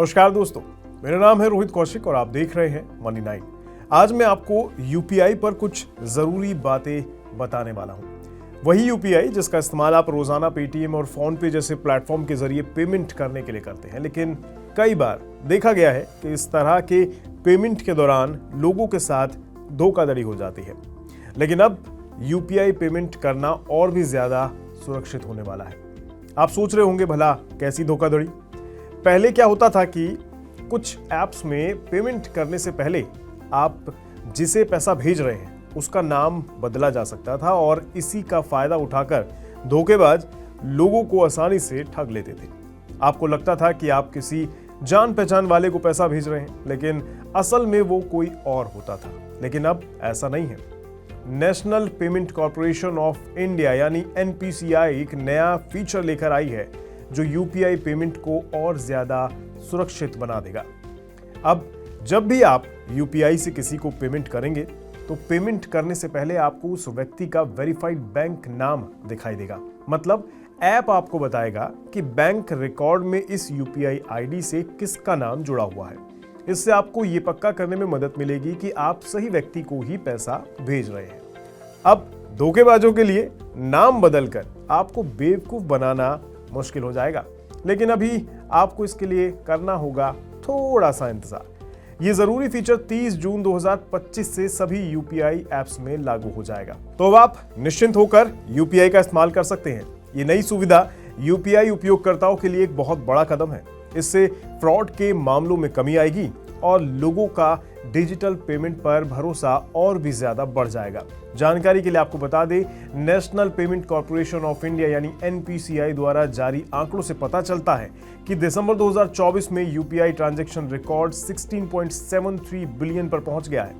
नमस्कार दोस्तों, मेरा नाम है रोहित कौशिक और आप देख रहे हैं मनी 9। आज मैं आपको यूपीआई पर कुछ जरूरी बातें बताने वाला हूं। वही यूपीआई जिसका इस्तेमाल आप रोजाना पेटीएम और फोन पे जैसे प्लेटफॉर्म के जरिए पेमेंट करने के लिए करते हैं, लेकिन कई बार देखा गया है कि इस तरह के पेमेंट के दौरान लोगों के साथ धोखाधड़ी हो जाती है। लेकिन अब यूपीआई पेमेंट करना और भी ज्यादा सुरक्षित होने वाला है। आप सोच रहे होंगे भला कैसी धोखाधड़ी। पहले क्या होता था कि कुछ ऐप्स में पेमेंट करने से पहले आप जिसे पैसा भेज रहे हैं उसका नाम बदला जा सकता था और इसी का फायदा उठाकर धोखेबाज लोगों को आसानी से ठग लेते थे। आपको लगता था कि आप किसी जान पहचान वाले को पैसा भेज रहे हैं, लेकिन असल में वो कोई और होता था। लेकिन अब ऐसा नहीं है। National payment corporation of India यानी एनपीसीआई एक नया फीचर लेकर आई है जो यूपीआई पेमेंट को और ज्यादा सुरक्षित बना देगा। अब जब भी आप यूपीआई से किसी को पेमेंट करेंगे तो पेमेंट करने से पहले आपको उस व्यक्ति का वेरीफाइड बैंक नाम दिखाई देगा। मतलब ऐप आपको बताएगा कि बैंक रिकॉर्ड में इस यूपीआई आईडी से किसका नाम जुड़ा हुआ है। इससे आपको ये पक्का करने में मदद मिलेगी कि आप सही व्यक्ति को ही पैसा भेज रहे हैं। अब धोखेबाजों के लिए नाम बदलकर आपको बेवकूफ बनाना मुश्किल हो जाएगा, लेकिन अभी आपको इसके लिए करना होगा थोड़ा सा इंतजार। ये जरूरी फीचर 30 जून 2025 से सभी यूपीआई ऐप्स में लागू हो जाएगा। तो अब आप निश्चिंत होकर यूपीआई का इस्तेमाल कर सकते हैं। ये नई सुविधा यूपीआई उपयोगकर्ताओं के लिए एक बहुत बड़ा कदम है। इससे फ्रॉड के मामलों में कमी आएगी और लोगों का डिजिटल पेमेंट पर भरोसा और भी ज्यादा बढ़ जाएगा। जानकारी के लिए आपको बता दें, national payment corporation of India यानी एनपीसीआई द्वारा जारी आंकड़ों से पता चलता है कि दिसंबर 2024 में यूपीआई ट्रांजैक्शन रिकॉर्ड 16.73 बिलियन पर पहुंच गया है।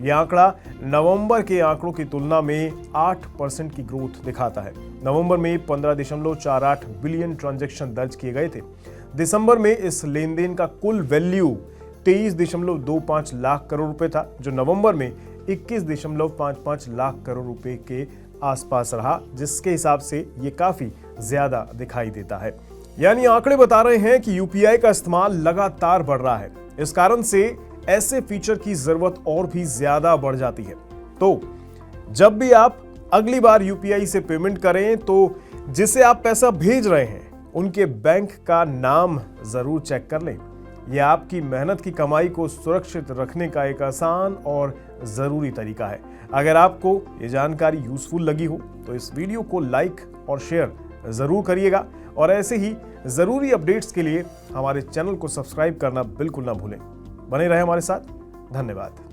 यह आंकड़ा नवंबर के आंकड़ों की तुलना में 8% की ग्रोथ दिखाता है। नवंबर में 15.48 बिलियन ट्रांजैक्शन दर्ज किए गए थे। दिसंबर में इस लेनदेन का कुल वैल्यू 23.25 लाख करोड़ रुपए था, जो नवंबर में 21.55 लाख करोड़ रुपए के आसपास रहा, जिसके हिसाब से ये काफी ज्यादा दिखाई देता है। यानी आंकड़े बता रहे हैं कि यूपीआई का इस्तेमाल लगातार बढ़ रहा है। इस कारण से ऐसे फीचर की जरूरत और भी ज्यादा बढ़ जाती है। तो जब भी आप अगली बार यूपीआई से पेमेंट करें तो जिसे आप पैसा भेज रहे हैं उनके बैंक का नाम जरूर चेक कर लें। यह आपकी मेहनत की कमाई को सुरक्षित रखने का एक आसान और ज़रूरी तरीका है। अगर आपको ये जानकारी यूज़फुल लगी हो तो इस वीडियो को लाइक और शेयर ज़रूर करिएगा और ऐसे ही ज़रूरी अपडेट्स के लिए हमारे चैनल को सब्सक्राइब करना बिल्कुल ना भूलें। बने रहे हमारे साथ। धन्यवाद।